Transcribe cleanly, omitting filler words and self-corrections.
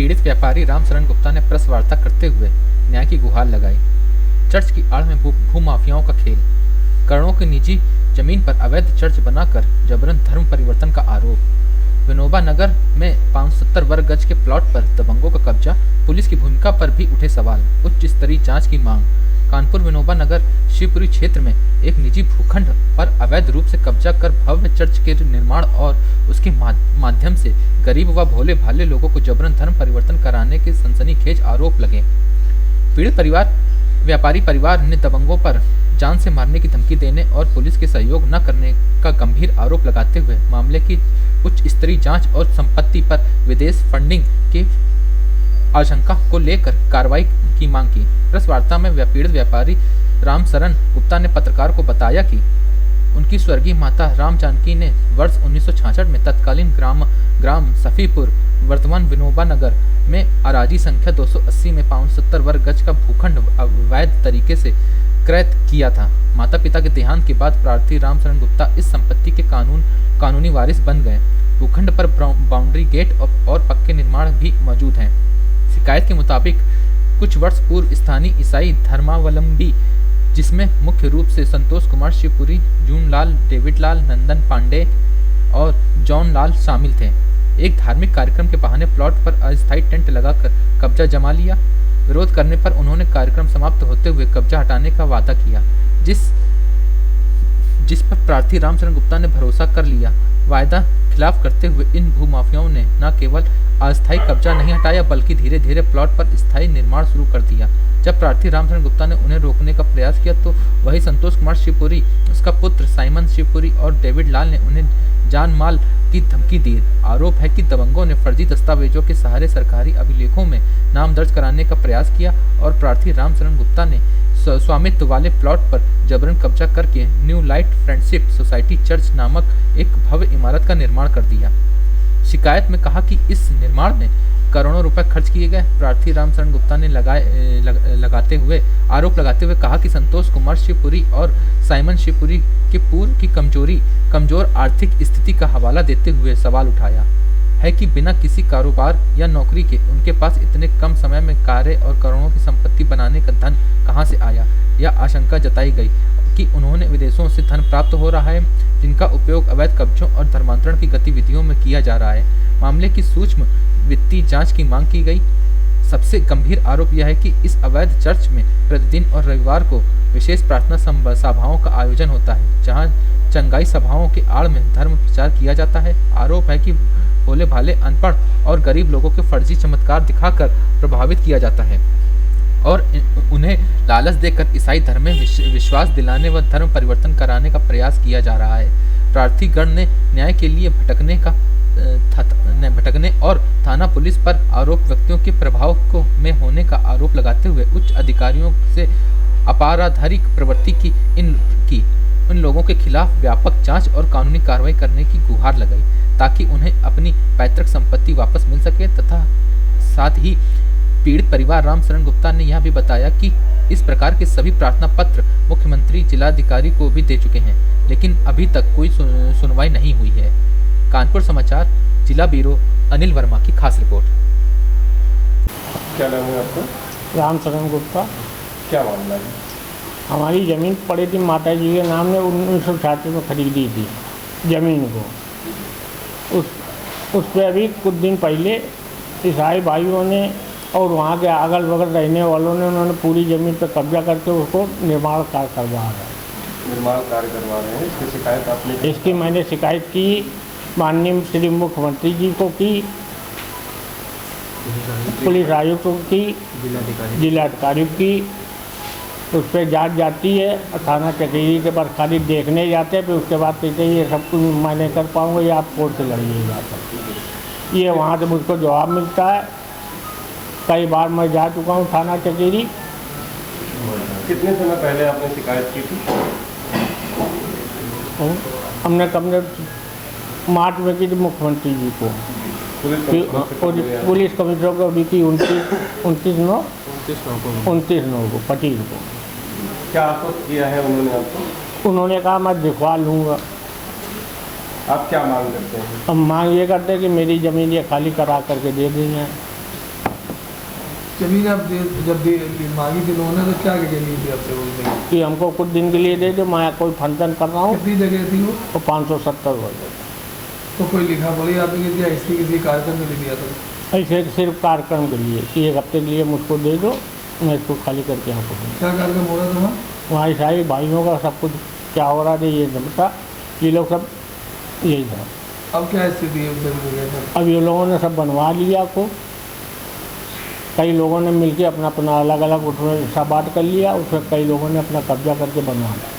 पीड़ित व्यापारी रामशरण गुप्ता ने प्रेस वार्ता करते हुए न्याय की गुहार लगाई। चर्च की आड़ में भूमाफियाओं का खेल, करोड़ों की निजी जमीन पर अवैध चर्च बनाकर जबरन धर्म परिवर्तन का आरोप, विनोबा नगर में 570 वर्ग गज के प्लॉट पर दबंगों का कब्जा, पुलिस की भूमिका पर भी उठे सवाल, उच्च स्तरीय जांच की मांग। कानपुर विनोबा नगर शिवपुरी क्षेत्र में एक निजी भूखंड पर अवैध रूप से कब्जा कर भव्य चर्च के निर्माण और उसके माध्यम से गरीब व भोले भाले लोगों को जबरन धर्म परिवर्तन कराने के सनसनीखेज आरोप लगे। पीड़ित व्यापारी परिवार ने दबंगों पर जान से मारने की धमकी देने और पुलिस के सहयोग न करने का गंभीर आरोप लगाते हुए मामले की उच्च स्तरीय जांच और संपत्ति पर विदेश फंडिंग की आशंका को लेकर कार्रवाई की मांग की। प्रेस वार्ता में पीड़ित व्यापारी रामशरण गुप्ता ने पत्रकार को बताया कि उनकी स्वर्गीय माता राम जानकी ने वर्ष 1966 में तत्कालीन ग्राम सफीपुर वर्तमान विनोबा नगर में अराजी संख्या 280 में 570 वर्ग गज का भूखंड अवैध तरीके से क्रय किया था। माता पिता के देहांत के बाद प्रार्थी रामशरण गुप्ता इस संपत्ति के कानूनी वारिस बन गए। भूखंड पर बाउंड्री गेट और पक्के निर्माण भी मौजूद हैं। शिकायत के मुताबिक कुछ वर्ष पूर्व स्थानीय ईसाई धर्मावलंबी, जिसमें मुख्य रूप से संतोष कुमार शिवपुरी, जूनलाल, डेविड लाल, नंदन पांडे और जॉन लाल शामिल थे, एक धार्मिक कार्यक्रम के बहाने प्लॉट पर अस्थायी टेंट लगाकर कब्जा जमा लिया। विरोध करने पर उन्होंने कार्यक्रम समाप्त होते हुए कब्जा हटाने का वादा किया, जिस पर प्रार्थी रामशरण गुप्ता ने भरोसा कर लिया। वायदा खिलाफ करते हुए इन भूमाफियाओं ने न केवल अस्थायी कब्जा नहीं हटाया बल्कि धीरे धीरे प्लॉट पर स्थायी निर्माण शुरू कर दिया। जब प्रार्थी रामशरण गुप्ता ने उन्हें रोकने का प्रयास किया तो वही संतोष कुमार शिवपुरी, उसका पुत्र साइमन शिवपुरी और डेविड लाल ने उन्हें जान माल की धमकी दी। आरोप है कि दबंगों ने फर्जी दस्तावेजों के सहारे सरकारी अभिलेखों में नाम दर्ज कराने का प्रयास किया और प्रार्थी रामशरण गुप्ता ने स्वामित्व वाले प्लॉट पर जबरन कब्जा करके new light friendship society church नामक एक भव्य इमारत का निर्माण कर दिया। शिकायत में कहा कि इस निर्माण में करोड़ों रुपए खर्च किए गए। प्रार्थी रामशरण गुप्ता ने आरोप लगाते हुए कहा कि संतोष कुमार शिवपुरी और साइमन शिवपुरी के पूर्व की कमजोर आर्थिक स्थिति का हवाला देते हुए सवाल उठाया है कि बिना किसी कारोबार या नौकरी के उनके पास इतने कम समय में कार्य और करोड़ों की संपत्ति बनाने का धन कहां से आया। यह आशंका जताई गई कि उन्होंने विदेशों से धन प्राप्त हो रहा है, जिनका उपयोग अवैध कब्जों और धर्मांतरण की गतिविधियों में किया जा रहा है। मामले की सूक्ष्म वित्तीय जांच की मांग की गई। सबसे गंभीर आरोप यह है कि इस अवैध चर्च में प्रतिदिन और रविवार को विशेष प्रार्थना सभाओं का आयोजन होता है, जहां चंगाई सभाओं के आड़ में धर्म प्रचार किया जाता है। आरोप है कि भोले भाले, अनपढ़ और गरीब लोगों के फर्जी चमत्कार दिखाकर प्रभावित किया जाता है और उन्हें लालच देकर ईसाई धर्म में विश्वास दिलाने व धर्म परिवर्तन कराने का प्रयास किया जा रहा है। प्रार्थीगण ने न्याय के लिए भटकने और थाना पुलिस पर आरोप व्यक्तियों के प्रभाव में होने का आरोप लगाते हुए उच्च अधिकारियों से अपराधिक प्रवृत्ति की इन लोगों के खिलाफ व्यापक जांच और कानूनी कार्रवाई करने की गुहार लगाई, ताकि उन्हें अपनी पैतृक संपत्ति वापस मिल सके। तथा साथ ही पीड़ित परिवार रामशरण गुप्ता ने यह भी बताया कि इस प्रकार के सभी प्रार्थना पत्र मुख्यमंत्री, जिलाधिकारी को भी दे चुके हैं, लेकिन अभी तक कोई सुनवाई नहीं हुई है। कानपुर समाचार जिला ब्यूरो अनिल वर्मा की खास रिपोर्ट। क्या नाम है आपका? रामशरण गुप्ता। क्या मामला है? हमारी ज़मीन पड़ी थी, माता जी के नाम ने 1966 में खरीदी थी ज़मीन को। उस पर अभी कुछ दिन पहले ईसाई भाइयों ने और वहाँ के अगल बगल रहने वालों ने उन्होंने पूरी ज़मीन पर कब्जा करके उसको निर्माण कार्य करवा रहे हैं। निर्माण कार्य करवा रहे हैं, इसकी शिकायत आपने? इसकी मैंने शिकायत की माननीय श्री मुख्यमंत्री जी को की, पुलिस आयुक्त को की, जिलाधिकारी की। उस पर जांच जाती है, थाना चकेरी के पास खाली देखने जाते हैं, फिर उसके बाद कहते हैं ये सब कुछ मैं नहीं कर पाऊँगा, ये आप कोर्ट से लड़िएगा। ये वहाँ से मुझको जवाब मिलता है। कई बार मैं जा चुका हूँ थाना चकेरी। कितने समय पहले आपने शिकायत की थी? हमने मार्च में की थी मुख्यमंत्री जी को, पुलिस कमिश्नर को भी की 29 नौ को 25 को। क्या आश्वस्त किया है उन्होंने आपको? उन्होंने कहा मैं दिखवा लूँगा। आप क्या मांग करते हैं? हम मांग ये करते हैं कि मेरी ज़मीन ये खाली करा करके दे देंगे। जमीन आप जब मांगी थी उन्होंने तो क्या के लिए थी आपसे बोलते कि हमको कुछ दिन के लिए दे दो, मैं कोई फंक्शन कर रहा हूँ, कितनी जगह थी वो? तो 570 हो गए। तो कोई लिखा पड़ी आपने दिया इसकी किसी कार्यक्रम में दिया था? ऐसे सिर्फ कार्यक्रम के लिए कि 1 हफ्ते के लिए मुझको दे दो, मैं इसको खाली करके यहाँ को क्या कार्यक्रम हो रहा था वहाँ? वहाँ ईसाई भाइयों का सब कुछ क्या हो रहा था ये सब था, ये लोग सब यही था। अब क्या स्थिति है उस जगह पर? अब ये लोगों ने सब बनवा लिया को, कई लोगों ने मिलके अपना अपना अलग अलग उसमें हिस्सा बांट कर लिया, उसमें कई लोगों ने अपना कब्जा करके बनवा लिया।